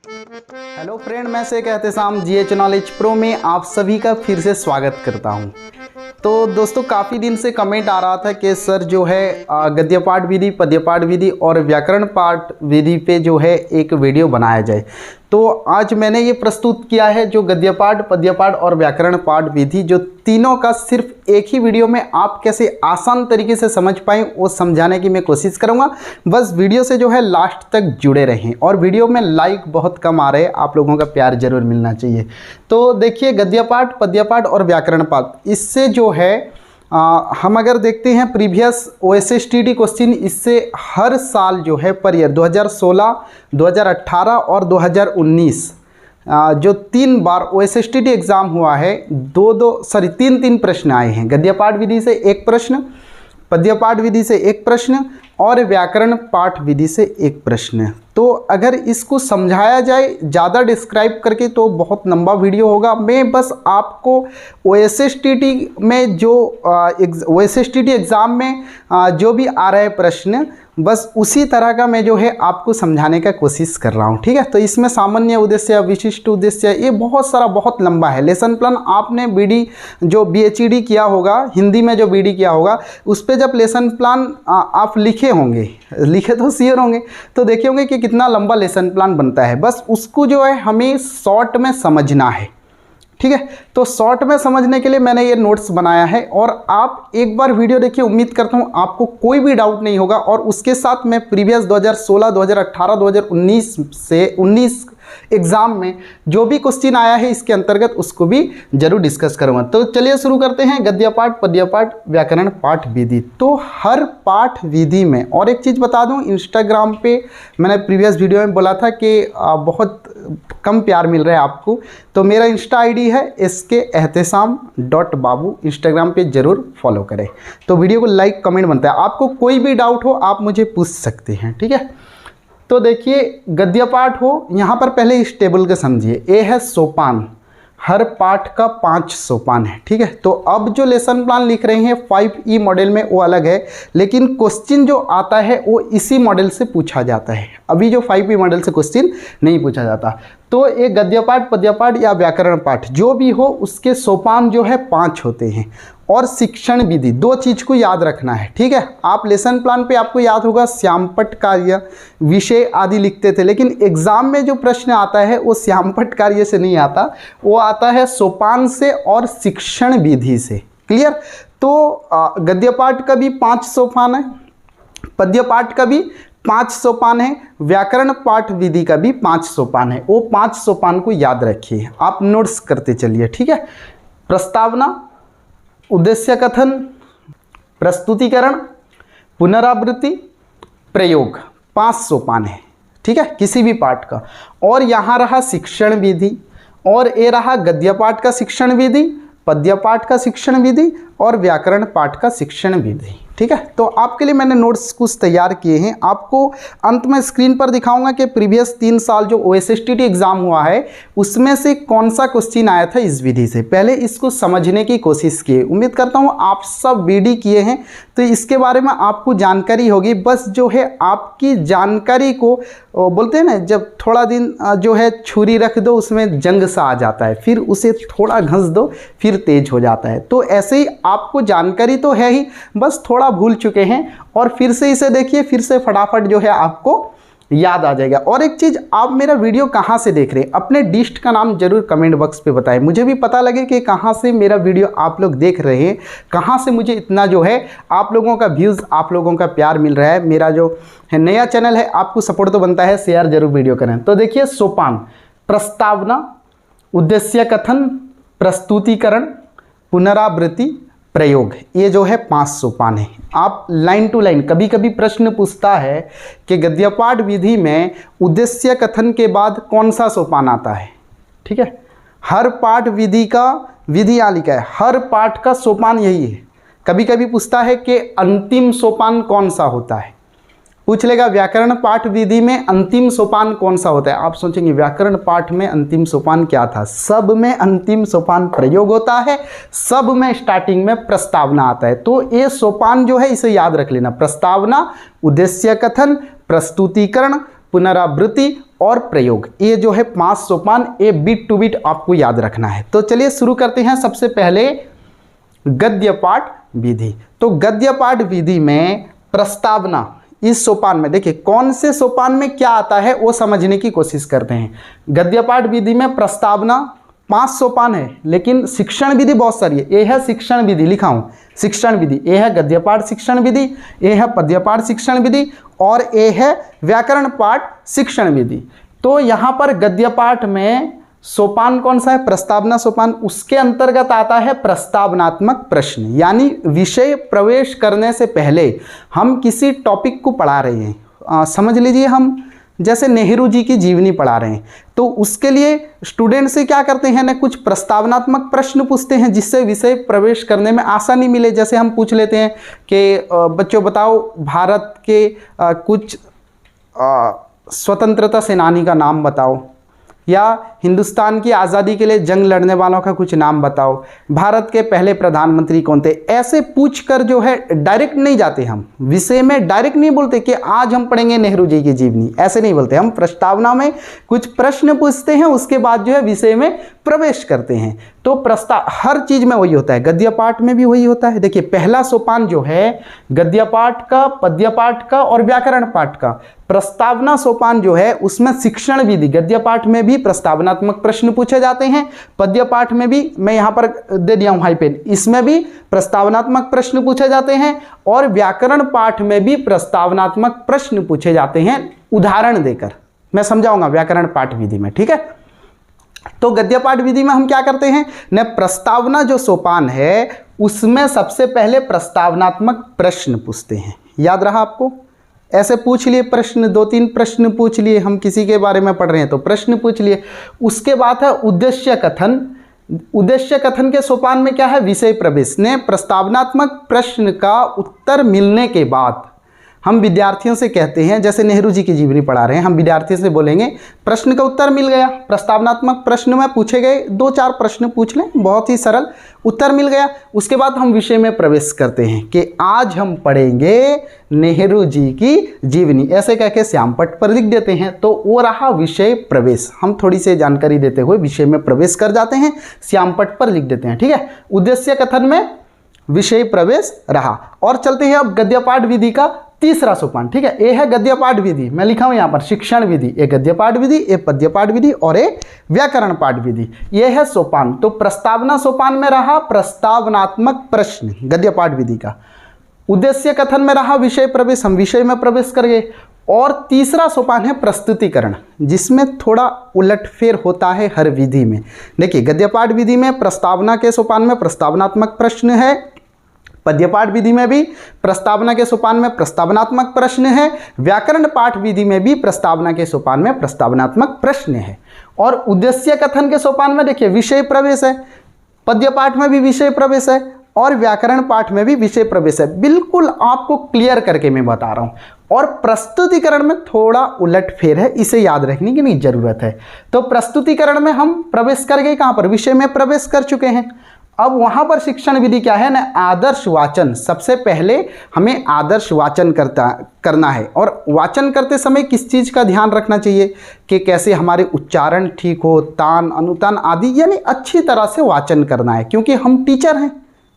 Hello friend, मैं से कहते शाम जीएच नॉलेज प्रो में आप सभी का फिर से स्वागत करता हूं। तो दोस्तों, काफ़ी दिन से कमेंट आ रहा था कि सर जो है गद्य पाठ विधि, पद्य पाठ विधि और व्याकरण पाठ विधि पे जो है एक वीडियो बनाया जाए। तो आज मैंने ये प्रस्तुत किया है जो गद्य पाठ, पद्य पाठ और व्याकरण पाठ विधि, जो तीनों का सिर्फ एक ही वीडियो में आप कैसे आसान तरीके से समझ पाएँ वो समझाने की मैं कोशिश करूँगा। बस वीडियो से जो है लास्ट तक जुड़े रहें। और वीडियो में लाइक बहुत कम आ रहे हैं, आप लोगों का प्यार जरूर मिलना चाहिए। तो देखिए, गद्य पाठ, पद्य पाठ और व्याकरण पाठ, इससे जो है हम अगर देखते हैं प्रीवियस OSSTT क्वेश्चन, इससे हर साल जो है पर ईयर 2016, 2018 और 2019 जो 3 बार OSSTT एग्ज़ाम हुआ है, तीन प्रश्न आए हैं। गद्य पाठ विधि से 1 प्रश्न, पद्य पाठ विधि से 1 प्रश्न और व्याकरण पाठ विधि से 1 प्रश्न। तो अगर इसको समझाया जाए ज़्यादा डिस्क्राइब करके तो बहुत लंबा वीडियो होगा। मैं बस आपको OSSTT में जो OSSTT एग्ज़ाम में जो भी आ रहे प्रश्न, बस उसी तरह का मैं जो है आपको समझाने का कोशिश कर रहा हूँ, ठीक है। तो इसमें सामान्य उद्देश्य, विशिष्ट उद्देश्य, ये बहुत सारा बहुत लंबा है। लेसन प्लान आपने जो BHED किया होगा, हिंदी में जो BD किया होगा, उस पर जब लेसन प्लान आप लिखे होंगे, लिखे तो श्योर होंगे, तो देखे होंगे कि कितना लंबा लेसन प्लान बनता है। बस उसको जो है हमें शॉर्ट में समझना है, ठीक है। तो शॉर्ट में समझने के लिए मैंने ये नोट्स बनाया है और आप एक बार वीडियो देखिए, उम्मीद करता हूँ आपको कोई भी डाउट नहीं होगा। और उसके साथ मैं प्रीवियस 2016, 2018, 2019 से 19 एग्ज़ाम में जो भी क्वेश्चन आया है इसके अंतर्गत उसको भी जरूर डिस्कस करूँगा। तो चलिए शुरू करते हैं। गद्य पाठ, पद्य पाठ, व्याकरण पाठ विधि। तो हर पाठ विधि में, और एक चीज़ बता दूं, इंस्टाग्राम पे मैंने प्रीवियस वीडियो में बोला था कि बहुत कम प्यार मिल रहा है आपको, तो मेरा इंस्टा ID है SKEhtesham.babu। इंस्टाग्राम पे ज़रूर फॉलो करें। तो वीडियो को लाइक, कमेंट बनता है। आपको कोई भी डाउट हो आप मुझे पूछ सकते हैं, ठीक है। तो देखिए, गद्य पाठ हो, यहाँ पर पहले इस टेबल को समझिए। ए है सोपान, हर पाठ का 5 सोपान है, ठीक है। तो अब जो लेसन प्लान लिख रहे हैं 5E मॉडल में वो अलग है, लेकिन क्वेश्चन जो आता है वो इसी मॉडल से पूछा जाता है। अभी जो 5E मॉडल से क्वेश्चन नहीं पूछा जाता। तो एक गद्य पाठ, पद्य पाठ या व्याकरण पाठ जो भी हो, उसके सोपान जो है 5 होते हैं। और शिक्षण विधि, 2 चीज़ को याद रखना है, ठीक है। आप लेसन प्लान पे आपको याद होगा श्यामपट्ट कार्य, विषय आदि लिखते थे, लेकिन एग्जाम में जो प्रश्न आता है वो श्यामपट्ट कार्य से नहीं आता, वो आता है सोपान से और शिक्षण विधि से। क्लियर। तो गद्य पाठ का भी 5 सोपान है, पद्य पाठ का भी 5 सोपान है, व्याकरण पाठ विधि का भी 5 सोपान है। वो 5 सोपान को याद रखिए, आप नोट्स करते चलिए, ठीक है। प्रस्तावना, उद्देश्य कथन, प्रस्तुतिकरण, पुनरावृत्ति, प्रयोग, 5 सोपान है, ठीक है, किसी भी पाठ का। और यहाँ रहा शिक्षण विधि, और ये रहा गद्य पाठ का शिक्षण विधि, पद्य पाठ का शिक्षण विधि और व्याकरण पाठ का शिक्षण विधि, ठीक है। तो आपके लिए मैंने नोट्स कुछ तैयार किए हैं। आपको अंत में स्क्रीन पर दिखाऊंगा कि प्रीवियस 3 साल जो OSSTT एग्ज़ाम हुआ है उसमें से कौन सा क्वेश्चन आया था इस विधि से। पहले इसको समझने की कोशिश किए। उम्मीद करता हूँ आप सब BD किए हैं तो इसके बारे में आपको जानकारी होगी। बस जो है आपकी जानकारी को बोलते हैं ना, जब थोड़ा दिन जो है छुरी रख दो उसमें जंग सा आ जाता है, फिर उसे थोड़ा घस दो फिर तेज हो जाता है। तो ऐसे ही आपको जानकारी तो है ही, बस थोड़ा भूल चुके हैं और फिर से इसे देखिए, फिर से फटाफट जो है आपको याद आ जाएगा। और एक चीज़, आप मेरा वीडियो कहाँ से देख रहे हैं, अपने डिस्ट्रिक्ट का नाम जरूर कमेंट बॉक्स पे बताएं, मुझे भी पता लगे कि कहाँ से मेरा वीडियो आप लोग देख रहे हैं, कहाँ से मुझे इतना जो है आप लोगों का व्यूज़, आप लोगों का प्यार मिल रहा है। मेरा जो है नया चैनल है, आपको सपोर्ट तो बनता है, शेयर जरूर वीडियो करें। तो देखिए, सोपान, प्रस्तावना, उद्देश्य कथन, प्रस्तुतिकरण, पुनरावृत्ति, प्रयोग, ये जो है 5 सोपान है। आप लाइन टू लाइन, कभी कभी प्रश्न पूछता है कि गद्य पाठ विधि में उद्देश्य कथन के बाद कौन सा सोपान आता है, ठीक है। हर पाठ विधि का, विधि यहाँ लिखा है, हर पाठ का सोपान यही है। कभी कभी पूछता है कि अंतिम सोपान कौन सा होता है, पूछ लेगा व्याकरण पाठ विधि में अंतिम सोपान कौन सा होता है। आप सोचेंगे व्याकरण पाठ में अंतिम सोपान क्या था। सब में अंतिम सोपान प्रयोग होता है, सब में स्टार्टिंग में प्रस्तावना आता है। तो ये सोपान जो है इसे याद रख लेना, प्रस्तावना, उद्देश्य कथन, प्रस्तुतिकरण, पुनरावृत्ति और प्रयोग, ये जो है 5 सोपान, ये बिट टू बिट आपको याद रखना है। तो चलिए शुरू करते हैं। सबसे पहले गद्य पाठ विधि। तो गद्य पाठ विधि में प्रस्तावना, इस सोपान में देखिए कौन से सोपान में क्या आता है वो समझने की कोशिश करते हैं। गद्य पाठ विधि में प्रस्तावना 5 सोपान है, लेकिन शिक्षण विधि बहुत सारी है। ये है शिक्षण विधि, लिखा हूं शिक्षण विधि, ये है गद्य पाठ शिक्षण विधि, ये है पद्य पाठ शिक्षण विधि और ये है व्याकरण पाठ शिक्षण विधि। तो यहाँ पर गद्य पाठ में सोपान कौन सा है? प्रस्तावना सोपान। उसके अंतर्गत आता है प्रस्तावनात्मक प्रश्न, यानी विषय प्रवेश करने से पहले हम किसी टॉपिक को पढ़ा रहे हैं। समझ लीजिए हम जैसे नेहरू जी की जीवनी पढ़ा रहे हैं, तो उसके लिए स्टूडेंट से क्या करते हैं ना, कुछ प्रस्तावनात्मक प्रश्न पूछते हैं जिससे विषय प्रवेश करने में आसानी मिले। जैसे हम पूछ लेते हैं कि बच्चों बताओ भारत के कुछ स्वतंत्रता सेनानी का नाम बताओ, या हिंदुस्तान की आज़ादी के लिए जंग लड़ने वालों का कुछ नाम बताओ, भारत के पहले प्रधानमंत्री कौन थे। ऐसे पूछकर जो है डायरेक्ट नहीं जाते, हम विषय में डायरेक्ट नहीं बोलते कि आज हम पढ़ेंगे नेहरू जी की जीवनी, ऐसे नहीं बोलते। हम प्रस्तावना में कुछ प्रश्न पूछते हैं, उसके बाद जो है विषय में प्रवेश करते हैं। तो प्रस्ताव हर चीज में वही होता है, गद्य पाठ में भी वही होता है। देखिए पहला सोपान जो है गद्य पाठ का, पद्य पाठ का और व्याकरण पाठ का। प्रस्तावना सोपान जो है उसमें शिक्षण विधि, गद्य पाठ में भी प्रस्तावनात्मक प्रश्न पूछे जाते हैं, पद्य पाठ में भी, मैं यहां पर दे दिया हूं हाईपेन, इसमें भी प्रस्तावनात्मक प्रश्न पूछे जाते हैं और व्याकरण पाठ में भी प्रस्तावनात्मक प्रश्न पूछे जाते हैं। उदाहरण देकर मैं समझाऊंगा व्याकरण पाठ विधि में, ठीक है। तो गद्य पाठ विधि में हम क्या करते हैं न, प्रस्तावना जो सोपान है उसमें सबसे पहले प्रस्तावनात्मक प्रश्न पूछते हैं। याद रहा आपको? ऐसे पूछ लिए प्रश्न, 2-3 प्रश्न पूछ लिए, हम किसी के बारे में पढ़ रहे हैं तो प्रश्न पूछ लिए। उसके बाद है उद्देश्य कथन। उद्देश्य कथन के सोपान में क्या है? विषय प्रवेश। ने प्रस्तावनात्मक प्रश्न का उत्तर मिलने के बाद हम विद्यार्थियों से कहते हैं, जैसे नेहरू जी की जीवनी पढ़ा रहे हैं, हम विद्यार्थियों से बोलेंगे प्रश्न का उत्तर मिल गया। प्रस्तावनात्मक प्रश्न में पूछे गए 2-4 प्रश्न पूछ लें, बहुत ही सरल, उत्तर मिल गया। उसके बाद हम विषय में प्रवेश करते हैं कि आज हम पढ़ेंगे नेहरू जी की जीवनी, ऐसे कह के श्यामपट्ट पर लिख देते हैं। तो वो रहा विषय प्रवेश। हम थोड़ी सी जानकारी देते हुए विषय में प्रवेश कर जाते हैं, श्यामपट्ट पर लिख देते हैं, ठीक है। उद्देश्य कथन में विषय प्रवेश रहा। और चलते हैं अब गद्य पाठ विधि का तीसरा सोपान, ठीक है। ये है गद्य पाठ विधि, मैं लिखा हूं यहां पर शिक्षण विधि, ये गद्य पाठ विधि, ये पद्य पाठ विधि और ये व्याकरण पाठ विधि। ये है सोपान। तो प्रस्तावना सोपान में रहा प्रस्तावनात्मक प्रश्न गद्य पाठ विधि का। उद्देश्य कथन में रहा विषय प्रवेश, हम विषय में प्रवेश कर गए। और तीसरा सोपान है प्रस्तुतिकरण, जिसमें थोड़ा उलटफेर होता है हर विधि में। देखिए गद्य पाठ विधि में प्रस्तावना के सोपान में प्रस्तावनात्मक प्रश्न है, पद्य पाठ विधि में भी प्रस्तावना के सोपान में प्रस्तावनात्मक प्रश्न है, व्याकरण पाठ विधि में भी प्रस्तावना के सोपान में प्रस्तावनात्मक प्रश्न है। और उद्देश्य कथन के सोपान में देखिए विषय प्रवेश है, पद्य पाठ में भी विषय प्रवेश है और व्याकरण पाठ में भी विषय प्रवेश है। बिल्कुल आपको क्लियर करके मैं बता रहा हूं। और प्रस्तुतिकरण में थोड़ा उलटफेर है, इसे याद रखने की नहीं जरूरत है। तो प्रस्तुतिकरण में हम प्रवेश कर गए, कहां पर? विषय में प्रवेश कर चुके हैं। अब वहां पर शिक्षण विधि क्या है ना, आदर्श वाचन। सबसे पहले हमें आदर्श वाचन करना है। और वाचन करते समय किस चीज़ का ध्यान रखना चाहिए कि कैसे हमारे उच्चारण ठीक हो, तान अनुतान आदि, यानी अच्छी तरह से वाचन करना है, क्योंकि हम टीचर हैं,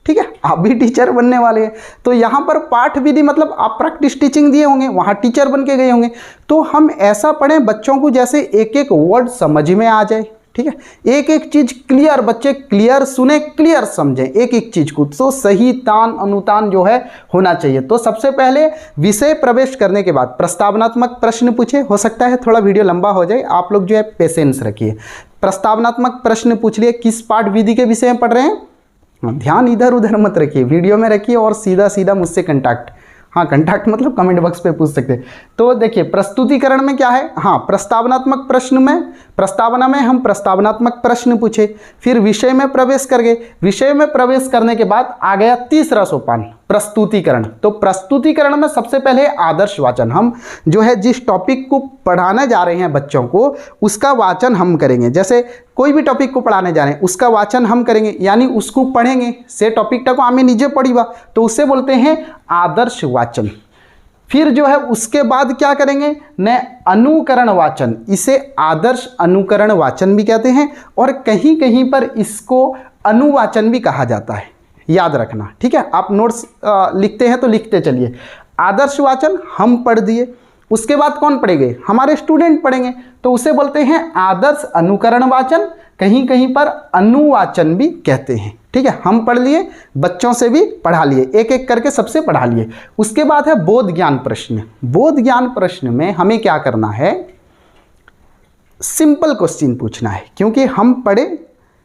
ठीक है। आप भी टीचर बनने वाले हैं। तो यहाँ पर पाठ विधि मतलब आप प्रैक्टिस टीचिंग दिए होंगे, वहाँ टीचर बन के गए होंगे। तो हम ऐसा पढ़ें बच्चों को जैसे एक एक वर्ड समझ में आ जाए, ठीक है। एक एक चीज क्लियर, बच्चे क्लियर सुने, क्लियर समझें एक एक चीज को। तो सही तान अनुतान जो है होना चाहिए। तो सबसे पहले विषय प्रवेश करने के बाद प्रस्तावनात्मक प्रश्न पूछे। हो सकता है थोड़ा वीडियो लंबा हो जाए, आप लोग जो है पेशेंस रखिए। प्रस्तावनात्मक प्रश्न पूछ लिए, किस पाठ विधि के विषय में पढ़ रहे हैं, ध्यान इधर उधर मत रखिए, वीडियो में रखिए और सीधा सीधा मुझसे कंटैक्ट, हाँ कंटैक्ट मतलब कमेंट बॉक्स पे पूछ सकते हैं। तो देखिए प्रस्तुतिकरण में क्या है, हाँ प्रस्तावनात्मक प्रश्न में, प्रस्तावना में हम प्रस्तावनात्मक प्रश्न पूछे, फिर विषय में प्रवेश कर गए। विषय में प्रवेश करने के बाद आ गया तीसरा सोपान प्रस्तुतिकरण। तो प्रस्तुतिकरण में सबसे पहले आदर्श वाचन, हम जो है जिस टॉपिक को पढ़ाने जा रहे हैं बच्चों को उसका वाचन हम करेंगे। जैसे कोई भी टॉपिक को पढ़ाने जा रहे हैं उसका वाचन हम करेंगे, यानी उसको पढ़ेंगे। से टॉपिक को आमे निजे पढ़ीबा, तो उसे बोलते हैं आदर्श वाचन। फिर जो है उसके बाद क्या करेंगे न अनुकरण वाचन, इसे आदर्श अनुकरण वाचन भी कहते हैं और कहीं कहीं पर इसको अनुवाचन भी कहा जाता है, याद रखना, ठीक है। आप नोट्स लिखते हैं तो लिखते चलिए। आदर्श वाचन हम पढ़ दिए, उसके बाद कौन पढ़ेंगे, हमारे स्टूडेंट पढ़ेंगे, तो उसे बोलते हैं आदर्श अनुकरण वाचन, कहीं कहीं पर अनुवाचन भी कहते हैं, ठीक है। हम पढ़ लिए, बच्चों से भी पढ़ा लिए, एक एक करके सबसे पढ़ा लिए। उसके बाद है बोध ज्ञान प्रश्न। बोध ज्ञान प्रश्न में हमें क्या करना है, सिंपल क्वेश्चन पूछना है, क्योंकि हम पढ़े,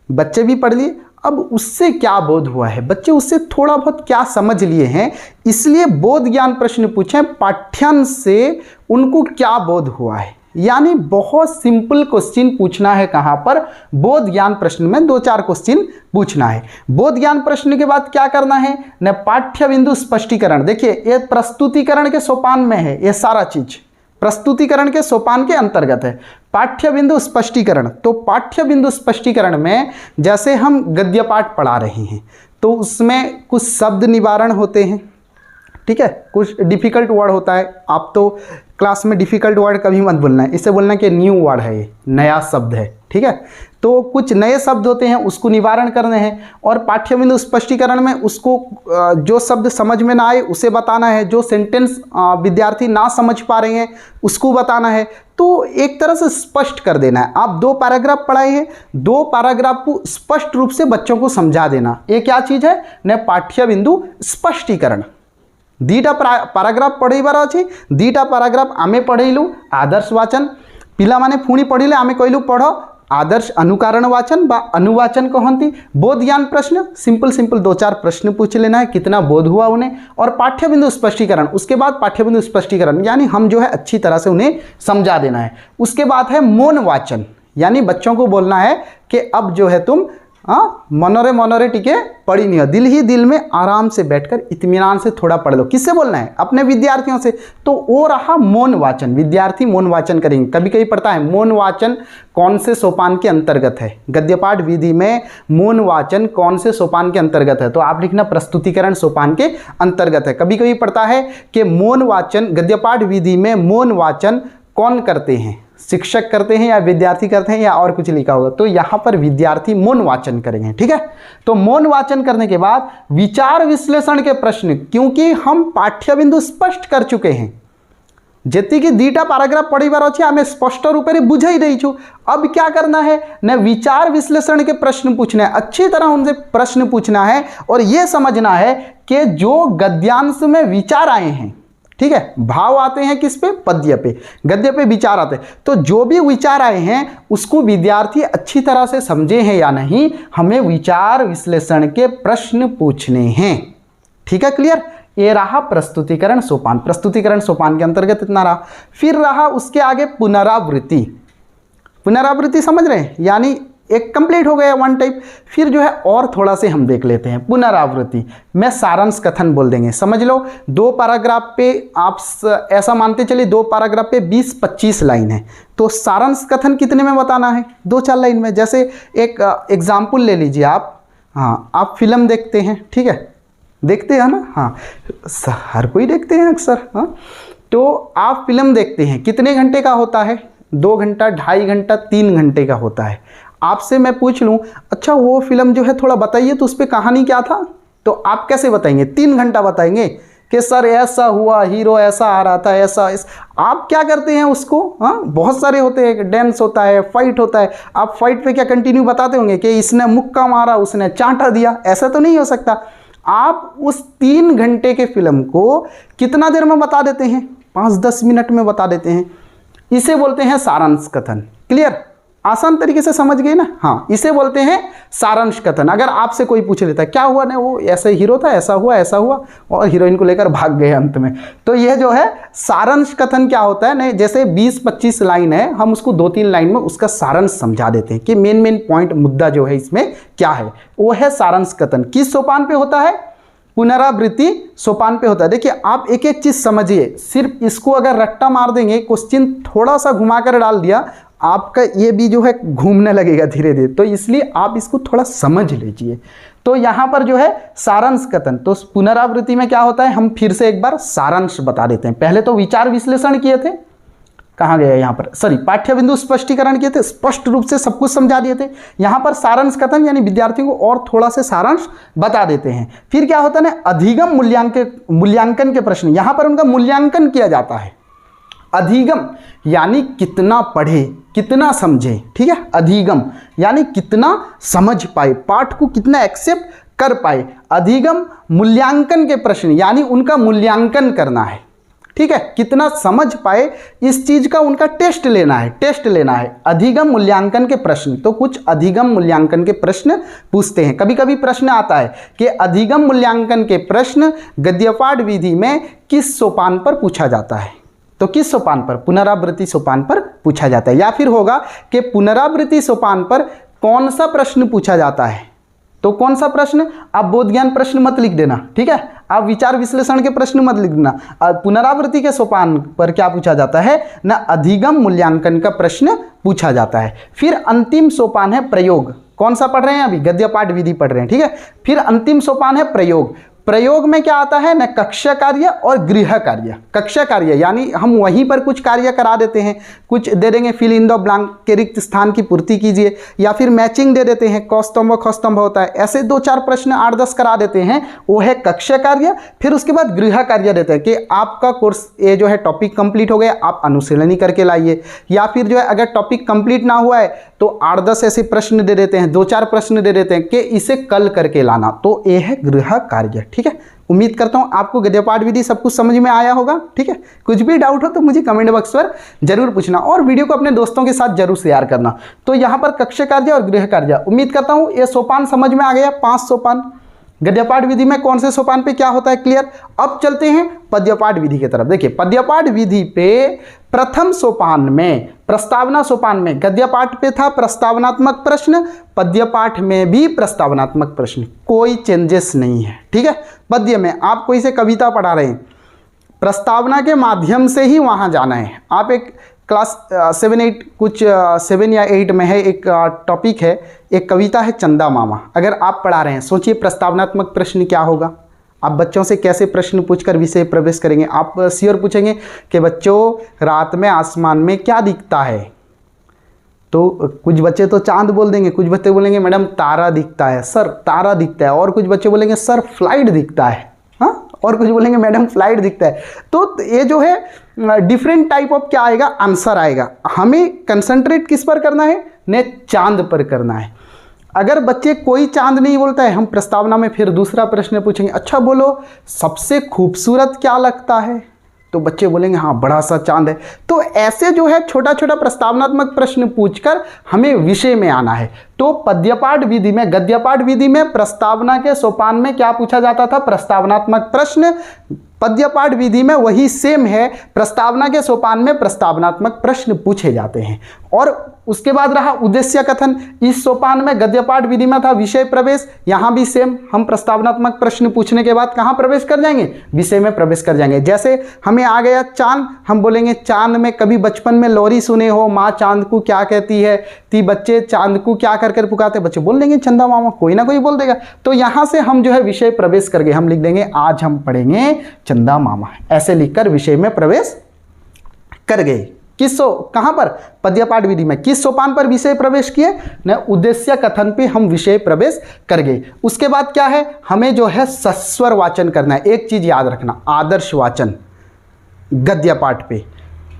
बच्चे भी पढ़ लिए, अब उससे क्या बोध हुआ है, बच्चे उससे थोड़ा बहुत क्या समझ लिए हैं, इसलिए बोध ज्ञान प्रश्न पूछें, पाठ्यांश से उनको क्या बोध हुआ है। यानी बहुत सिंपल क्वेश्चन पूछना है, कहाँ पर, बोध ज्ञान प्रश्न में 2-4 क्वेश्चन पूछना है। बोध ज्ञान प्रश्न के बाद क्या करना है न पाठ्य बिंदु स्पष्टीकरण। देखिए ये प्रस्तुतिकरण के सोपान में है, ये सारा चीज प्रस्तुतिकरण के सोपान के अंतर्गत है। पाठ्य बिंदु स्पष्टीकरण, तो पाठ्य बिंदु स्पष्टीकरण में जैसे हम गद्य पाठ पढ़ा रहे हैं तो उसमें कुछ शब्द निवारण होते हैं, ठीक है, कुछ डिफिकल्ट वर्ड होता है। आप तो क्लास में डिफिकल्ट वर्ड कभी मत बोलना है, इससे बोलना कि न्यू वर्ड है, ये नया शब्द है, ठीक है। तो कुछ नए शब्द होते हैं, उसको निवारण करने हैं। और पाठ्य बिंदु स्पष्टीकरण में उसको जो शब्द समझ में ना आए उसे बताना है, जो सेंटेंस विद्यार्थी ना समझ पा रहे हैं उसको बताना है। तो एक तरह से स्पष्ट कर देना है। आप 2 पैराग्राफ पढ़ाए हैं, 2 पैराग्राफ को स्पष्ट रूप से बच्चों को समझा देना, ये क्या चीज़ है न पाठ्य बिंदु स्पष्टीकरण। 2टा पैराग्राफ पढ़ेबार अच्छी, 2टा पैराग्राफ आमे पढ़ेलु आदर्श वाचन, पिला माने पुणी पढ़िले आमे कहलु पढ़ आदर्श अनुकरण वाचन बा अनुवाचन कहती। बोध ज्ञान प्रश्न सिंपल 2-4 प्रश्न पूछ लेना है, कितना बोध हुआ उन्हें, और पाठ्य बिंदु स्पष्टीकरण, उसके बाद पाठ्य बिंदु स्पष्टीकरण यानी हम जो है अच्छी तरह से उन्हें समझा देना है। उसके बाद है मौन वाचन, यानी बच्चों को बोलना है कि अब जो है तुम मनोरे टिके पढ़ी नहीं हो, दिल ही दिल में आराम से बैठकर इत्मीनान से थोड़ा पढ़ लो। किससे बोलना है, अपने विद्यार्थियों से। तो वो रहा मौन वाचन, विद्यार्थी मौन वाचन करेंगे। कभी कभी पढ़ता है मौन वाचन कौन से सोपान के अंतर्गत है, गद्यपाठ विधि में मौन वाचन कौन से सोपान के अंतर्गत है, तो आप लिखना प्रस्तुतिकरण सोपान के अंतर्गत है। कभी कभी पढ़ता है कि मौन वाचन गद्यपाठ विधि में मौन वाचन कौन करते हैं, शिक्षक करते हैं या विद्यार्थी करते हैं या और कुछ लिखा होगा, तो यहाँ पर विद्यार्थी मौन वाचन करेंगे, ठीक है। तो मौन वाचन करने के बाद विचार विश्लेषण के प्रश्न, क्योंकि हम पाठ्य बिंदु स्पष्ट कर चुके हैं, जति कि 2टा पैराग्राफ पढ़ीबार अच्छे आम स्पष्ट रूप से बुझाई रही छू। अब क्या करना है न विचार विश्लेषण के प्रश्न पूछना है, अच्छी तरह उनसे प्रश्न पूछना है और यह समझना है कि जो गद्यांश में विचार आए हैं, ठीक है, भाव आते हैं किस पे, पद्य पे, गद्य पे विचार आते हैं, तो जो भी विचार आए हैं उसको विद्यार्थी अच्छी तरह से समझे हैं या नहीं, हमें विचार विश्लेषण के प्रश्न पूछने हैं, ठीक है, क्लियर। ये रहा प्रस्तुतिकरण सोपान, प्रस्तुतिकरण सोपान के अंतर्गत इतना रहा। फिर रहा उसके आगे पुनरावृत्ति, पुनरावृत्ति समझ रहे हैं, यानी एक कंप्लीट हो गया 1 टाइप। फिर जो है और थोड़ा से हम देख लेते हैं पुनरावृत्ति में सारांश कथन बोल देंगे। समझ लो 2 पैराग्राफ पे आप ऐसा मानते चलिए 2 पैराग्राफ पे 20-25 लाइन है, तो सारांश कथन कितने में बताना है, 2-4 लाइन में। जैसे एक एग्जाम्पल ले लीजिए आप, हाँ आप फिल्म देखते हैं, ठीक है, देखते हैं ना, हाँ हर कोई देखते हैं अक्सर, हाँ। तो आप फिल्म देखते हैं, कितने घंटे का होता है, 2 घंटा, 2.5 घंटा, 3 घंटे का होता है। आपसे मैं पूछ लूँ अच्छा वो फिल्म जो है थोड़ा बताइए तो उस पर कहानी क्या था, तो आप कैसे बताएंगे, 3 घंटा बताएंगे कि सर ऐसा हुआ, हीरो ऐसा आ रहा था, ऐसा आप क्या करते हैं उसको, हाँ बहुत सारे होते हैं, डांस होता है, फाइट होता है, आप फाइट पे क्या कंटिन्यू बताते होंगे कि इसने मुक्का मारा, उसने चांटा दिया, ऐसा तो नहीं हो सकता। आप उस 3 घंटे के फिल्म को कितना देर में बता देते हैं, 5-10 मिनट में बता देते हैं। इसे बोलते हैं सारांश कथन। क्लियर, आसान तरीके से समझ गए ना, हाँ इसे बोलते हैं सारांश कथन। अगर आपसे कोई पूछ लेता है क्या हुआ ना, वो ऐसा हीरो था, ऐसा हुआ और हीरोइन को लेकर भाग गए अंत में, तो यह जो है सारांश कथन क्या होता है नहीं, जैसे 20-25 लाइन है, हम उसको 2-3 लाइन में उसका सारांश समझा देते हैं कि मेन पॉइंट मुद्दा जो है इसमें क्या है, वो है सारांश कथन। किस सोपान पे होता है, पुनरावृत्ति सोपान पे होता है। देखिए आप एक एक चीज समझिए, सिर्फ इसको अगर रट्टा मार देंगे, क्वेश्चन थोड़ा सा घुमाकर डाल दिया, आपका ये भी जो है घूमने लगेगा धीरे धीरे, तो इसलिए आप इसको थोड़ा समझ लीजिए। तो यहाँ पर जो है सारांश कथन, तो पुनरावृत्ति में क्या होता है, हम फिर से एक बार सारांश बता देते हैं। पहले तो विचार विश्लेषण किए थे, कहाँ गया यहाँ पर, सॉरी, पाठ्य बिंदु स्पष्टीकरण किए थे, स्पष्ट रूप से सब कुछ समझा दिए थे। यहाँ पर सारांश कथन यानी विद्यार्थियों को और थोड़ा से सारांश बता देते हैं। फिर क्या होता है ना, अधिगम मूल्यांकन के प्रश्न, यहाँ पर उनका मूल्यांकन किया जाता है। अधिगम यानी कितना पढ़े, कितना समझे, ठीक है। अधिगम यानी कितना समझ पाए, पाठ को कितना एक्सेप्ट कर पाए। अधिगम मूल्यांकन के प्रश्न यानी उनका मूल्यांकन करना है, ठीक है, कितना समझ पाए इस चीज का उनका टेस्ट लेना है, अधिगम मूल्यांकन के प्रश्न। तो कुछ अधिगम मूल्यांकन के प्रश्न पूछते हैं। कभी कभी प्रश्न आता है कि अधिगम मूल्यांकन के प्रश्न गद्यपाठ विधि में किस सोपान पर पूछा जाता है, तो किस सोपान पर, पुनरावृत्ति सोपान पर पूछा जाता है। या फिर होगा कि पुनरावृत्ति सोपान पर कौन सा प्रश्न पूछा जाता है, तो कौन सा प्रश्न, आप बोध ज्ञान प्रश्न मत लिख देना, ठीक है, आप विचार विश्लेषण के प्रश्न मत लिख देना। पुनरावृत्ति के सोपान पर क्या पूछा जाता है ना, अधिगम मूल्यांकन का प्रश्न पूछा जाता है। फिर अंतिम सोपान है प्रयोग। कौन सा पढ़ रहे हैं, अभी गद्यपाठ विधि पढ़ रहे हैं, ठीक है। फिर अंतिम सोपान है प्रयोग। प्रयोग में क्या आता है ना, कक्षा कार्य और गृह कार्य। कक्षा कार्य यानी हम वहीं पर कुछ कार्य करा देते हैं, कुछ दे देंगे, फिल इन द ब्लैंक के रिक्त स्थान की पूर्ति कीजिए, या फिर मैचिंग दे देते हैं, कौस्तंभ खौस्तंभ होता है, ऐसे 2-4 प्रश्न 8-10 करा देते हैं, वो है कक्षा कार्य। फिर उसके बाद गृह कार्य देते हैं कि आपका कोर्स ये जो है टॉपिक कंप्लीट हो गया, आप अनुशीलनी करके लाइए। या फिर जो है अगर टॉपिक कंप्लीट ना हुआ है तो 8-10 ऐसे प्रश्न दे देते हैं, 2-4 प्रश्न दे देते हैं कि इसे कल करके लाना, तो ये है गृह कार्य, ठीक है। उम्मीद करता हूं आपको गद्यपाठ विधि सब कुछ समझ में आया होगा, ठीक है। कुछ भी डाउट हो तो मुझे कमेंट बॉक्स पर जरूर पूछना और वीडियो को अपने दोस्तों के साथ जरूर शेयर करना। तो यहां पर कक्षा कार्य और गृह कार्य, उम्मीद करता हूं ये सोपान समझ में आ गया। 5 सोपान गद्यपाठ विधि में कौन से सोपान पे क्या होता है, क्लियर। अब चलते हैं पद्यपाठ विधि की तरफ। देखिए पद्यपाठ विधि पे प्रथम सोपान में, प्रस्तावना सोपान में गद्यपाठ पे था प्रस्तावनात्मक प्रश्न, पद्यपाठ में भी प्रस्तावनात्मक प्रश्न, कोई चेंजेस नहीं है, ठीक है। पद्य में आप कोई से कविता पढ़ा रहे हैं, प्रस्तावना के माध्यम से ही वहां जाना है। आप एक क्लास 7-8 कुछ 7 या 8 में है, एक टॉपिक है, एक कविता है चंदा मामा, अगर आप पढ़ा रहे हैं, सोचिए प्रस्तावनात्मक प्रश्न क्या होगा। आप बच्चों से कैसे प्रश्न पूछकर विषय प्रवेश करेंगे। आप श्योर पूछेंगे कि बच्चों रात में आसमान में क्या दिखता है, तो कुछ बच्चे तो चांद बोल देंगे, कुछ बच्चे बोलेंगे मैडम तारा दिखता है, सर तारा दिखता है, और कुछ बच्चे बोलेंगे सर फ्लाइट दिखता है, हाँ, और कुछ बोलेंगे मैडम फ्लाइट दिखता है। तो ये जो है डिफरेंट टाइप ऑफ क्या आएगा, आंसर आएगा। हमें कंसंट्रेट किस पर करना है, ने चांद पर करना है। अगर बच्चे कोई चांद नहीं बोलता है, हम प्रस्तावना में फिर दूसरा प्रश्न पूछेंगे, अच्छा बोलो सबसे खूबसूरत क्या लगता है, तो बच्चे बोलेंगे हाँ बड़ा सा चांद है। तो ऐसे जो है छोटा छोटा प्रस्तावनात्मक प्रश्न पूछकर हमें विषय में आना है। तो पद्यपाठ विधि में, गद्यपाठ विधि में प्रस्तावना के सोपान में क्या पूछा जाता था, प्रस्तावनात्मक प्रश्न। पद्यपाठ विधि में वही सेम है, प्रस्तावना के सोपान में प्रस्तावनात्मक प्रश्न पूछे जाते हैं। और उसके बाद रहा उद्देश्य कथन। इस सोपान में गद्यपाठ विधि में था विषय प्रवेश, यहाँ भी सेम, हम प्रस्तावनात्मक प्रश्न पूछने के बाद कहाँ प्रवेश कर जाएंगे, विषय में प्रवेश कर जाएंगे। जैसे हमें आ गया चांद, हम बोलेंगे चांद में कभी बचपन में लोरी सुने हो, माँ चांद को क्या कहती है, ती बच्चे चांद को क्या कर कर पुकारते, बच्चे बोल देंगे चंदा मामा, कोई ना कोई बोल देगा। तो यहाँ से हम जो है विषय प्रवेश कर गए, हम लिख देंगे आज हम पढ़ेंगे चंदा मामा, ऐसे लिखकर विषय में प्रवेश कर गए। कहां पर, पद्यपाठ विधि में। किस सोपान पर विषय प्रवेश किए न, उद्देश्य कथन पे हम विषय प्रवेश कर गए। उसके बाद क्या है, हमें जो है सस्वर वाचन करना है। एक चीज याद रखना, आदर्श वाचन गद्यपाठ पे,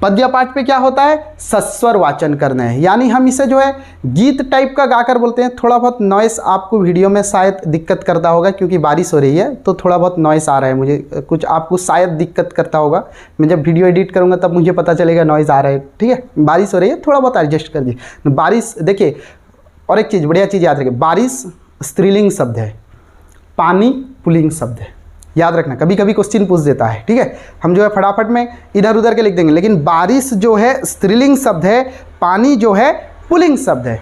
पद्यपाठ पे क्या होता है, सस्वर वाचन करना है। यानी हम इसे जो है गीत टाइप का गाकर बोलते हैं। थोड़ा बहुत नॉइस आपको वीडियो में शायद दिक्कत करता होगा, क्योंकि बारिश हो रही है तो थोड़ा बहुत नॉइस आ रहा है मुझे, कुछ आपको शायद दिक्कत करता होगा। मैं जब वीडियो एडिट करूंगा तब मुझे पता चलेगा नॉइस आ रहा है, ठीक है। बारिश हो रही है, थोड़ा बहुत एडजस्ट कर दीजिए। बारिश देखिए, और एक चीज़, बढ़िया चीज़ याद रखिए, बारिश स्त्रीलिंग शब्द है, पानी पुल्लिंग शब्द है, याद रखना। कभी कभी क्वेश्चन पूछ देता है, ठीक है, हम जो है फटाफट में इधर उधर के लिख देंगे, लेकिन बारिश जो है स्त्रीलिंग शब्द है, पानी जो है पुल्लिंग शब्द है,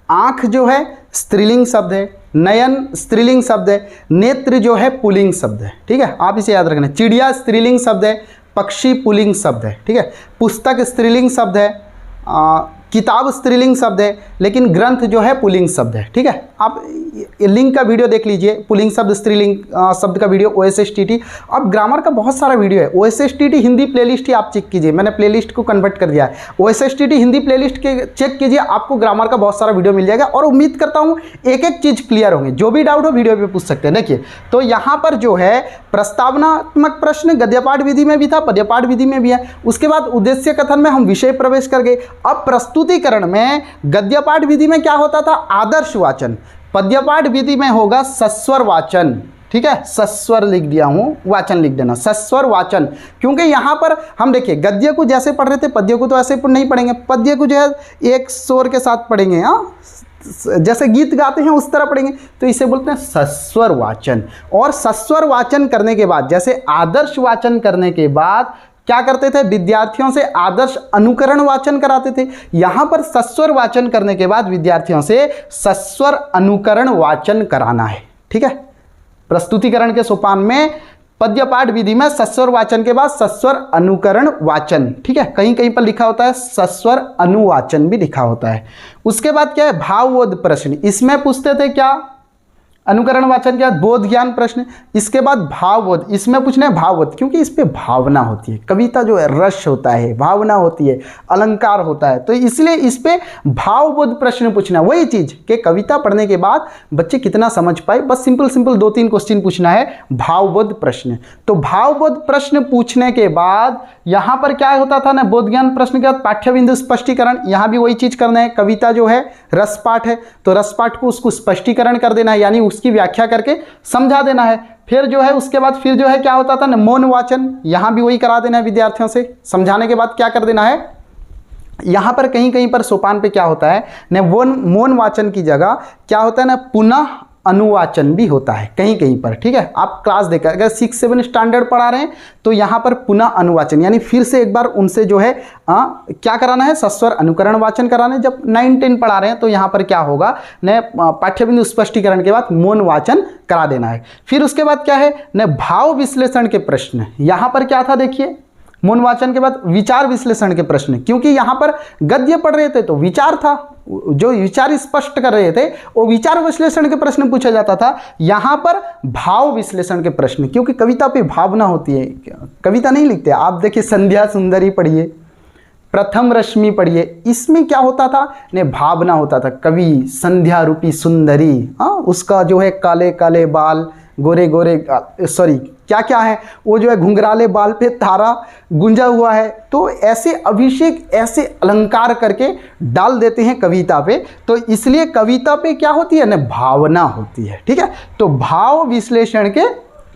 आँख जो है स्त्रीलिंग शब्द है, नयन स्त्रीलिंग शब्द है, नेत्र जो है पुल्लिंग शब्द है, ठीक है, आप इसे याद रखना। चिड़िया स्त्रीलिंग शब्द है, पक्षी पुल्लिंग शब्द है, ठीक है। पुस्तक स्त्रीलिंग शब्द है, किताब स्त्रीलिंग शब्द है, लेकिन ग्रंथ जो है पुल्लिंग शब्द है। ठीक है, आप लिंक का वीडियो देख लीजिए, पुल्लिंग शब्द स्त्रीलिंग शब्द का वीडियो OSSTT। अब ग्रामर का बहुत सारा वीडियो है, OSSTT हिंदी प्लेलिस्ट ही आप चेक कीजिए, मैंने प्लेलिस्ट को कन्वर्ट कर दिया है। OSSTT हिंदी प्लेलिस्ट के चेक कीजिए, आपको ग्रामर का बहुत सारा वीडियो मिल जाएगा। और उम्मीद करता हूँ एक एक चीज़ क्लियर होंगे, जो भी डाउट हो वीडियो पे पूछ सकते हैं। देखिए, तो यहाँ पर जो है प्रस्तावनात्मक प्रश्न गद्यपाठ विधि में भी था, पद्यपाठ विधि में भी है। उसके बाद उद्देश्य कथन में हम विषय प्रवेश कर गए। अब प्रस्तुतिकरण में गद्यपाठ विधि में क्या होता था? आदर्श वाचन। पद्यपाठ विधि में होगा सस्वर वाचन। ठीक है, सस्वर लिख दिया हूँ, वाचन लिख देना, सस्वर वाचन। क्योंकि यहाँ पर हम देखिए गद्य को जैसे पढ़ रहे थे, पद्य को तो ऐसे नहीं पढ़ेंगे, पद्य को जो है एक स्वर के साथ पढ़ेंगे, हाँ, जैसे गीत गाते हैं उस तरह पढ़ेंगे, तो इसे बोलते हैं सस्वर वाचन। और सस्वर वाचन करने के बाद, जैसे आदर्श वाचन करने के बाद क्या करते थे? विद्यार्थियों से आदर्श अनुकरण वाचन कराते थे। यहां पर सस्वर वाचन करने के बाद विद्यार्थियों से सस्वर अनुकरण वाचन कराना है। ठीक है, प्रस्तुतिकरण के सोपान में पद्यपाठ विधि में सस्वर वाचन के बाद सस्वर अनुकरण वाचन। ठीक है, कहीं कहीं पर लिखा होता है सस्वर अनुवाचन भी लिखा होता है। उसके बाद क्या है? भावबोध प्रश्न। इसमें पूछते थे क्या? अनुकरण वाचन के बाद बोध ज्ञान प्रश्न, इसके बाद भावबोध। इसमें पूछना है भावबोध, क्योंकि इस पे भावना होती है। कविता जो है रस होता है, भावना होती है, अलंकार होता है, तो इसलिए इस पे भावबोध प्रश्न पूछना। वही चीज कि कविता पढ़ने के बाद बच्चे कितना समझ पाए, बस सिंपल 2-3 क्वेश्चन पूछना है, भावबोध प्रश्न। तो भावबोध प्रश्न पूछने के बाद यहां पर क्या होता था ना, बोध ज्ञान प्रश्न के बाद पाठ्यबिंदु स्पष्टीकरण। यहां भी वही चीज करना है। कविता जो है रसपाठ है, तो रसपाठ को उसको स्पष्टीकरण कर देना है, यानी उसकी व्याख्या करके समझा देना है। फिर जो है उसके बाद फिर जो है क्या होता था ना, मौन वाचन। यहां भी वही करा देना है विद्यार्थियों से। समझाने के बाद क्या कर देना है, यहां पर कहीं कहीं पर सोपान पे क्या होता है ना, मौन वाचन की जगह क्या होता है ना, पुनः अनुवाचन भी होता है कहीं कहीं पर। ठीक है, आप क्लास देखकर अगर 6-7 स्टैंडर्ड पढ़ा रहे हैं तो यहाँ पर पुनः अनुवाचन, यानी फिर से एक बार उनसे जो है क्या कराना है, सस्वर अनुकरण वाचन कराना है। जब 9-10 पढ़ा रहे हैं तो यहाँ पर क्या होगा न, पाठ्यबिंदु स्पष्टीकरण के बाद मौन वाचन करा देना है। फिर उसके बाद क्या है न, भाव विश्लेषण के प्रश्न। यहाँ पर क्या था देखिए, मौन वाचन के बाद विचार विश्लेषण के प्रश्न, क्योंकि यहाँ पर गद्य पढ़ रहे थे तो विचार था, जो विचार स्पष्ट कर रहे थे वो विचार विश्लेषण के प्रश्न पूछा जाता था। यहाँ पर भाव विश्लेषण के प्रश्न, क्योंकि कविता पे भावना होती है, कविता नहीं लिखते। आप देखिए संध्या सुंदरी पढ़िए, प्रथम रश्मि पढ़िए, इसमें क्या होता था ने, भावना होता था। कवि संध्या रूपी सुंदरी, उसका जो है काले काले बाल, गोरे गोरे सॉरी क्या क्या है वो जो है घुंघराले बाल पे तारा गुंजा हुआ है। तो ऐसे अभिषेक, ऐसे अलंकार करके डाल देते हैं कविता पे। तो इसलिए कविता पे क्या होती है ना, भावना होती है। ठीक है, तो भाव विश्लेषण के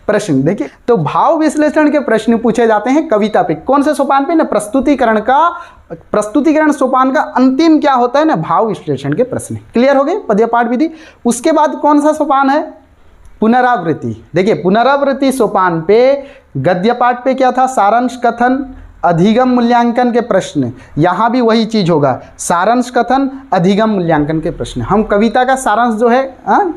प्रश्न देखिए, तो भाव विश्लेषण के प्रश्न पूछे जाते हैं कविता पे। कौन से सोपान पे ना, प्रस्तुतिकरण सोपान का अंतिम क्या होता है ना, भाव विश्लेषण के प्रश्न। क्लियर हो गए पद्यपाठ विधि। उसके बाद कौन सा सोपान है, पुनरावृत्ति। देखिए पुनरावृत्ति सोपान पे गद्यपाठ पे क्या था, सारांश कथन, अधिगम मूल्यांकन के प्रश्न। यहाँ भी वही चीज होगा, सारांश कथन, अधिगम मूल्यांकन के प्रश्न। हम कविता का सारांश जो है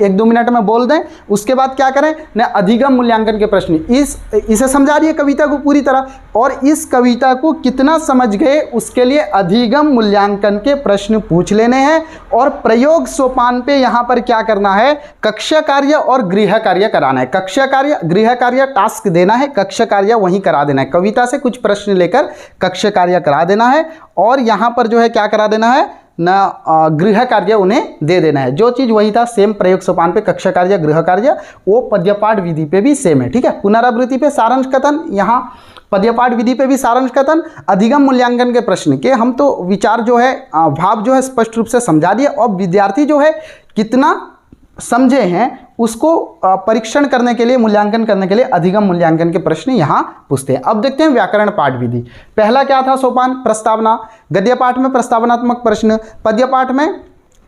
1-2 मिनट में बोल दें, उसके बाद क्या करें न, अधिगम मूल्यांकन के प्रश्न। इसे समझा रही है कविता को पूरी तरह, और इस कविता को कितना समझ गए उसके लिए अधिगम मूल्यांकन के प्रश्न पूछ लेने हैं। और प्रयोग सोपान पे यहाँ पर क्या करना है, कक्षा कार्य और गृह कार्य कराना है। कक्षा कार्य गृह कार्य टास्क देना है, कक्षा कार्य वहीं करा देना है। कविता से कुछ प्रश्न लेकर कक्षा कार्य करा देना है, और यहां पर जो है क्या करा देना है ना, गृह कार्य उन्हें दे देना है। जो चीज वही था सेम प्रयोग सोपान पे कक्षा कार्य गृह कार्य, वो पद्यपाठ विधि पे भी सेम है। ठीक है, पुनरावृत्ति पे सारांश कथन, यहाँ पद्यपाठ विधि पे भी सारांश कथन, अधिगम मूल्यांकन के प्रश्न के हम तो विचार जो है, भाव जो है स्पष्ट रूप से समझा दिए, और विद्यार्थी जो है कितना समझे हैं उसको परीक्षण करने के लिए, मूल्यांकन करने के लिए अधिगम मूल्यांकन के प्रश्न यहाँ पूछते हैं। अब देखते हैं व्याकरण पाठ विधि। पहला क्या था सोपान, प्रस्तावना। गद्य पाठ में प्रस्तावनात्मक प्रश्न, पद्य पाठ में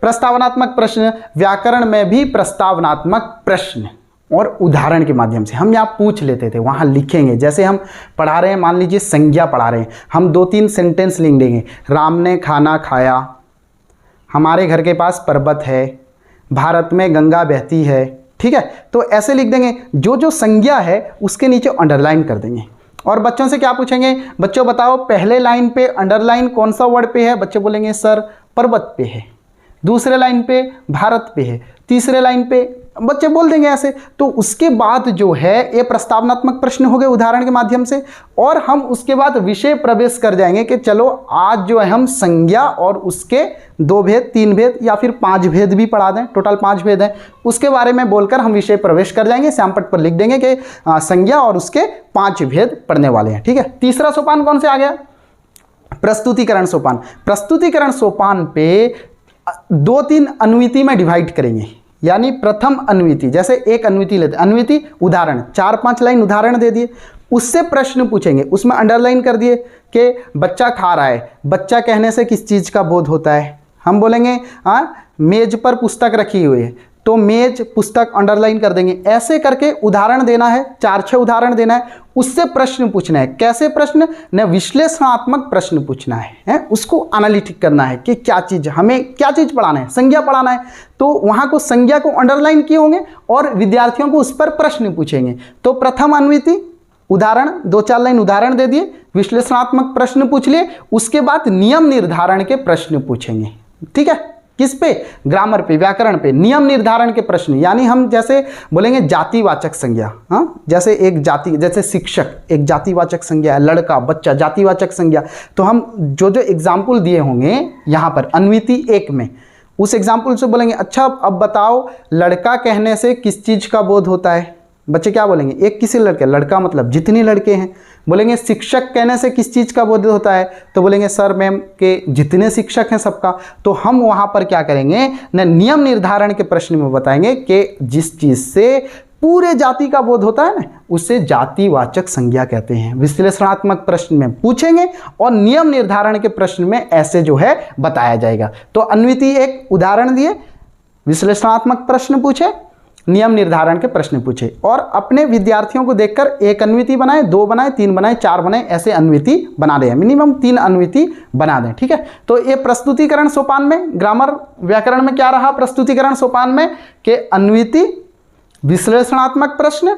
प्रस्तावनात्मक प्रश्न, व्याकरण में भी प्रस्तावनात्मक प्रश्न। और उदाहरण के माध्यम से हम यहाँ पूछ लेते थे, वहाँ लिखेंगे। जैसे हम पढ़ा रहे हैं, मान लीजिए संज्ञा पढ़ा रहे हैं, हम 2-3 सेंटेंस लिख देंगे। राम ने खाना खाया, हमारे घर के पास पर्वत है, भारत में गंगा बहती है। ठीक है, तो ऐसे लिख देंगे। जो जो संज्ञा है उसके नीचे अंडरलाइन कर देंगे। और बच्चों से क्या पूछेंगे, बच्चों बताओ पहले लाइन पे अंडरलाइन कौन सा वर्ड पे है। बच्चे बोलेंगे सर पर्वत पे है, दूसरे लाइन पे भारत पे है, तीसरे लाइन पे बच्चे बोल देंगे ऐसे। तो उसके बाद जो है ये प्रस्तावनात्मक प्रश्न हो गए उदाहरण के माध्यम से, और हम उसके बाद विषय प्रवेश कर जाएंगे कि चलो आज जो है हम संज्ञा और उसके 2 भेद, 3 भेद या फिर 5 भेद भी पढ़ा दें, टोटल 5 भेद हैं, उसके बारे में बोलकर हम विषय प्रवेश कर जाएंगे। श्यामपट्ट पर लिख देंगे कि संज्ञा और उसके 5 भेद पढ़ने वाले हैं, ठीक है। तीसरा सोपान कौन से आ गया? प्रस्तुतिकरण सोपान। प्रस्तुतिकरण सोपान पे 2-3 अनुवृत्ति में डिवाइड करेंगे, यानी प्रथम अनुवृत्ति, जैसे एक अनुवृत्ति लेते, अनुवृत्ति उदाहरण 4-5 लाइन उदाहरण दे दिए, उससे प्रश्न पूछेंगे, उसमें अंडरलाइन कर दिए कि बच्चा खा रहा है, बच्चा कहने से किस चीज़ का बोध होता है। हम बोलेंगे मेज पर पुस्तक रखी हुई है, तो मेज पुस्तक अंडरलाइन कर देंगे। ऐसे करके उदाहरण देना है, 4-6 उदाहरण देना है, उससे प्रश्न पूछना है। कैसे प्रश्न? न विश्लेषणात्मक प्रश्न पूछना है, उसको एनालिटिक करना है कि क्या चीज़, हमें क्या चीज़ पढ़ाना है, संज्ञा पढ़ाना है, तो वहाँ को संज्ञा को अंडरलाइन किए होंगे और विद्यार्थियों को उस पर प्रश्न पूछेंगे। तो प्रथम अनुवृत्ति उदाहरण, 2-4 लाइन उदाहरण दे दिए, विश्लेषणात्मक प्रश्न पूछ लिए, उसके बाद नियम निर्धारण के प्रश्न पूछेंगे, ठीक है। किस पे? ग्रामर पे, व्याकरण पे, नियम निर्धारण के प्रश्न। यानी हम जैसे बोलेंगे जातिवाचक संज्ञा, जैसे एक जाति, जैसे शिक्षक एक जातिवाचक संज्ञा है, लड़का, बच्चा जातिवाचक संज्ञा, तो हम जो जो एग्जाम्पल दिए होंगे यहाँ पर अनुवृत्ति 1 में, उस एग्जाम्पल से बोलेंगे अच्छा अब बताओ लड़का कहने से किस चीज़ का बोध होता है। बच्चे क्या बोलेंगे? एक किसी लड़के, लड़का मतलब जितने लड़के हैं। बोलेंगे शिक्षक कहने से किस चीज़ का बोध होता है, तो बोलेंगे सर मैम के जितने शिक्षक हैं सबका। तो हम वहाँ पर क्या करेंगे न, नियम निर्धारण के प्रश्न में बताएंगे कि जिस चीज़ से पूरे जाति का बोध होता है ना, उसे जातिवाचक संज्ञा कहते हैं। विश्लेषणात्मक प्रश्न में पूछेंगे और नियम निर्धारण के प्रश्न में ऐसे जो है बताया जाएगा। तो अनुवृत्ति 1 उदाहरण दिए, विश्लेषणात्मक प्रश्न पूछे, नियम निर्धारण के प्रश्न पूछे, और अपने विद्यार्थियों को देखकर एक अनुवृत्ति बनाए, 2 बनाए, 3 बनाए, 4 बनाए, ऐसे अनुवृत्ति बना दें, मिनिमम 3 अनुवृत्ति बना दें, ठीक है। तो ये प्रस्तुतिकरण सोपान में, ग्रामर व्याकरण में क्या रहा प्रस्तुतिकरण सोपान में कि अनुवृत्ति, विश्लेषणात्मक प्रश्न,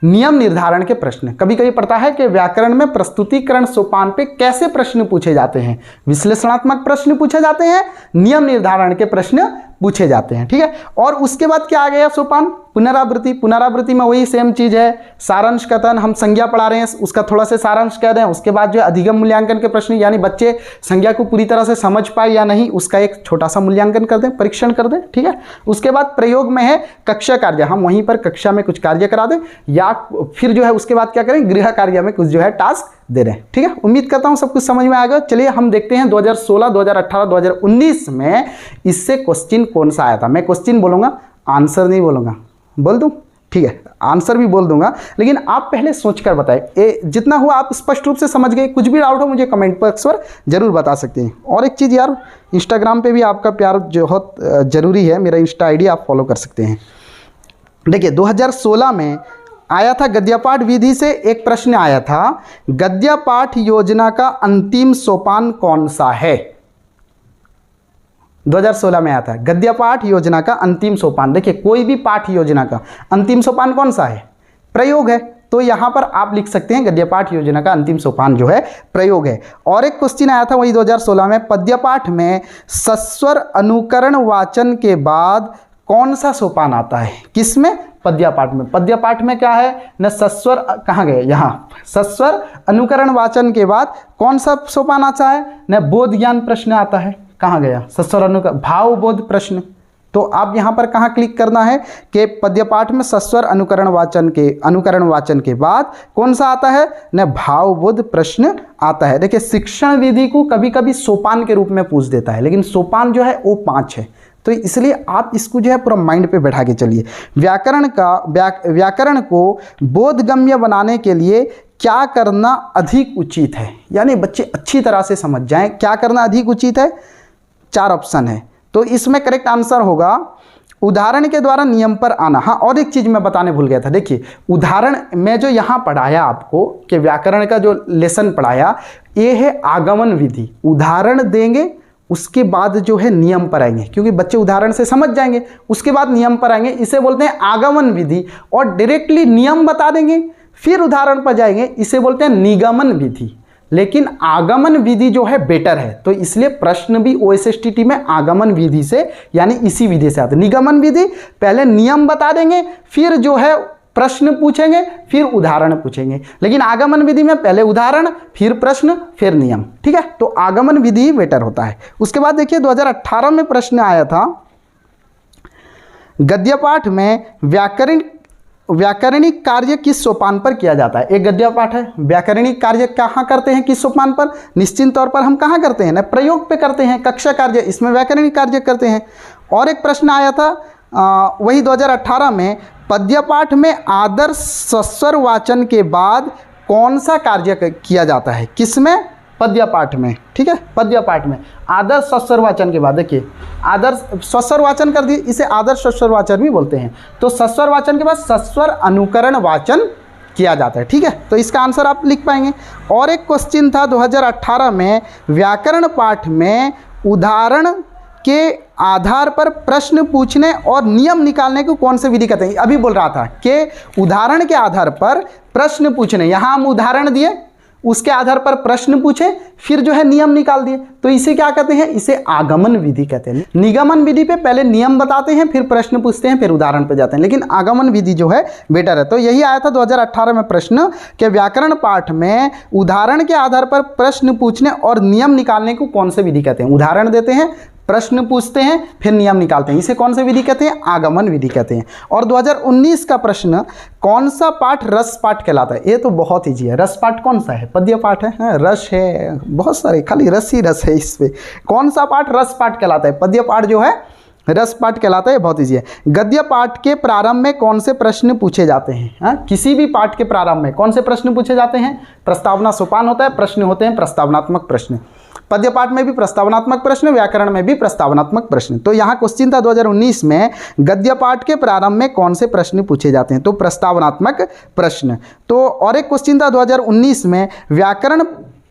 नियम निर्धारण के प्रश्न। कभी कभी पड़ता है कि व्याकरण में प्रस्तुतिकरण सोपान पे कैसे प्रश्न पूछे जाते हैं, विश्लेषणात्मक प्रश्न पूछे जाते हैं, नियम निर्धारण के प्रश्न पूछे जाते हैं, ठीक है। और उसके बाद क्या आ गया सोपान? पुनरावृत्ति। पुनरावृत्ति में वही सेम चीज़ है, सारांश कथन, हम संज्ञा पढ़ा रहे हैं उसका थोड़ा सा सारांश कह दें, उसके बाद जो अधिगम मूल्यांकन के प्रश्न, यानी बच्चे संज्ञा को पूरी तरह से समझ पाए या नहीं उसका एक छोटा सा मूल्यांकन कर दें, परीक्षण कर दें, ठीक है। उसके बाद प्रयोग में है कक्षा कार्य, हम वहीं पर कक्षा में कुछ कार्य करा दें, या फिर जो है उसके बाद क्या करें, गृह कार्य में कुछ जो है टास्क दे रहे हैं, ठीक है। उम्मीद करता हूं सब कुछ समझ में आएगा। चलिए हम देखते हैं 2016, 2018, 2019 में इससे क्वेश्चन कौन सा आया था। मैं क्वेश्चन बोलूंगा, आंसर नहीं बोलूंगा, बोल दूं, ठीक है, आंसर भी बोल दूंगा, लेकिन आप पहले सोचकर बताएं। जितना हुआ आप स्पष्ट रूप से समझ गए। कुछ भी डाउट हो मुझे कमेंट बॉक्स पर जरूर बता सकते हैं। और एक चीज़ यार, इंस्टाग्राम पे भी आपका प्यार बहुत ज़रूरी है, मेरा इंस्टा ID आप फॉलो कर सकते हैं। देखिए 2016 में आया था गद्यपाठ विधि से एक प्रश्न आया था, गद्यपाठ योजना का अंतिम सोपान कौन सा है? 2016 में आया था गद्यपाठ योजना का अंतिम सोपान। देखिए कोई भी पाठ योजना का अंतिम सोपान कौन सा है? प्रयोग है। तो यहाँ पर आप लिख सकते हैं गद्यपाठ योजना का अंतिम सोपान जो है प्रयोग है। और एक क्वेश्चन आया था वही 2016 में, पद्यपाठ में सस्वर अनुकरण वाचन के बाद कौन सा सोपान आता है? किसमें? पद्यपाठ में। पद्यपाठ में क्या है न, सस्वर कहाँ गए, यहाँ सस्वर अनुकरण वाचन के बाद कौन सा सोपान आता है न, बोध ज्ञान प्रश्न आता है। कहाँ गया? सस्वर अनुकरण, भाव बोध प्रश्न। तो आप यहाँ पर कहाँ क्लिक करना है कि पद्यपाठ में सस्वर अनुकरण वाचन के बाद कौन सा आता है न, भावबोध प्रश्न आता है। देखिए शिक्षण विधि को कभी कभी सोपान के रूप में पूछ देता है, लेकिन सोपान जो है वो 5 है, तो इसलिए आप इसको जो है पूरा माइंड पे बैठा के चलिए। व्याकरण को बोधगम्य बनाने के लिए क्या करना अधिक उचित है? यानी बच्चे अच्छी तरह से समझ जाएं क्या करना अधिक उचित है। 4 ऑप्शन है, तो इसमें करेक्ट आंसर होगा उदाहरण के द्वारा नियम पर आना। हाँ, और एक चीज़ मैं बताने भूल गया था। देखिए उदाहरण मैं जो यहाँ पढ़ाया आपको कि व्याकरण का जो लेसन पढ़ाया ये है आगमन विधि। उदाहरण देंगे उसके बाद जो है नियम पर आएंगे, क्योंकि बच्चे उदाहरण से समझ जाएंगे, उसके बाद नियम पर आएंगे। इसे बोलते हैं आगमन विधि। और डायरेक्टली नियम बता देंगे फिर उदाहरण पर जाएंगे, इसे बोलते हैं निगमन विधि। लेकिन आगमन विधि जो है बेटर है, तो इसलिए प्रश्न भी OSSTT में आगमन विधि से यानी इसी विधि से आते। निगमन विधि पहले नियम बता देंगे, फिर जो है प्रश्न पूछेंगे, फिर उदाहरण पूछेंगे, लेकिन आगमन विधि में पहले उदाहरण, फिर प्रश्न, फिर नियम। ठीक है, तो आगमन विधि बेटर होता है। उसके बाद देखिए 2018 में प्रश्न आया था, गद्य पाठ में व्याकरणिक कार्य किस सोपान पर किया जाता है। एक गद्य पाठ है, व्याकरणिक कार्य कहाँ करते हैं, किस सोपान पर? निश्चित तौर पर हम कहाँ करते हैं ना, प्रयोग पे करते हैं, कक्षा कार्य, इसमें व्याकरणिक कार्य करते हैं। और एक प्रश्न आया था वही 2018 में, पद्य पाठ में आदर्श सस्वर वाचन के बाद कौन सा कार्य किया जाता है, किसमें? पद्य पाठ में। ठीक है, पद्य पाठ में आदर्श सस्वर वाचन के बाद, देखिए आदर्श सस्वर वाचन कर दिए, इसे आदर्श सस्वर वाचन भी बोलते हैं। तो सस्वर वाचन के बाद सस्वर अनुकरण वाचन किया जाता है। ठीक है, तो इसका आंसर आप लिख पाएंगे। और एक क्वेश्चन था 2018 में, व्याकरण पाठ में उदाहरण के आधार पर प्रश्न पूछने और नियम निकालने को कौन से विधि कहते हैं। अभी बोल रहा था कि उदाहरण के आधार पर प्रश्न पूछने, यहाँ हम उदाहरण दिए, उसके आधार पर प्रश्न पूछे, फिर जो है नियम निकाल दिए, तो इसे क्या कहते हैं? इसे आगमन विधि कहते हैं। निगमन विधि पे पहले नियम बताते हैं, फिर प्रश्न पूछते हैं, फिर उदाहरण पे जाते हैं, लेकिन आगमन विधि जो है बेटर है। तो यही आया था 2018 में प्रश्न कि व्याकरण पाठ में उदाहरण के आधार पर प्रश्न पूछने और नियम निकालने को कौन से विधि कहते हैं। उदाहरण देते हैं, प्रश्न पूछते हैं, फिर नियम निकालते हैं, इसे कौन सी विधि कहते हैं? आगमन विधि कहते हैं। और 2019 का प्रश्न, कौन सा पाठ रस पाठ कहलाता है। ये तो बहुत ईजी है। रस पाठ कौन सा है? पद्य पाठ है, रस है, बहुत सारे, खाली रस ही रस है इस पे। कौन सा पाठ रस पाठ कहलाता है? पद्य पाठ जो है रस पाठ कहलाता है, बहुत ईजी है। गद्य पाठ के प्रारंभ में कौन से प्रश्न पूछे जाते हैं? किसी भी पाठ के प्रारंभ में कौन से प्रश्न पूछे जाते हैं? प्रस्तावना सोपान होता है, प्रश्न होते हैं प्रस्तावनात्मक प्रश्न। पद्य पाठ में भी प्रस्तावनात्मक प्रश्न, व्याकरण में भी प्रस्तावनात्मक प्रश्न। तो यहाँ क्वेश्चन था 2019 में, गद्य पाठ के प्रारंभ में कौन से प्रश्न पूछे जाते हैं? तो प्रस्तावनात्मक प्रश्न। तो और एक क्वेश्चन था 2019 में, व्याकरण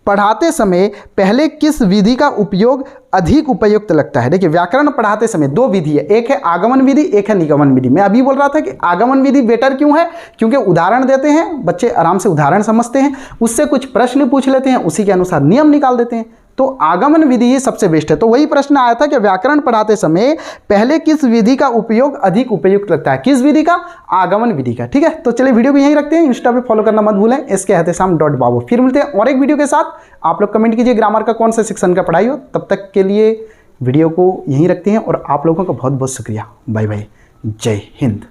पढ़ाते समय पहले किस विधि का उपयोग अधिक उपयुक्त लगता है। देखिए व्याकरण पढ़ाते समय दो विधि है, एक है आगमन विधि, एक है निगमन विधि। मैं अभी बोल रहा था कि आगमन विधि बेटर क्यों है, क्योंकि उदाहरण देते हैं, बच्चे आराम से उदाहरण समझते हैं, उससे कुछ प्रश्न पूछ लेते हैं, उसी के अनुसार नियम निकाल देते हैं। तो आगमन विधि ही सबसे बेस्ट है। तो वही प्रश्न आया था कि व्याकरण पढ़ाते समय पहले किस विधि का उपयोग अधिक उपयुक्त लगता है। किस विधि का? आगमन विधि का। ठीक है, तो चलिए वीडियो को यहीं रखते हैं। इंस्टा पे फॉलो करना मत भूलें, SKEhtesham.babu। फिर मिलते हैं और एक वीडियो के साथ। आप लोग कमेंट कीजिए ग्रामर का कौन सा सेक्शन का पढ़ाई हो। तब तक के लिए वीडियो को यहीं रखते हैं और आप लोगों का बहुत बहुत शुक्रिया। बाय बाय, जय हिंद।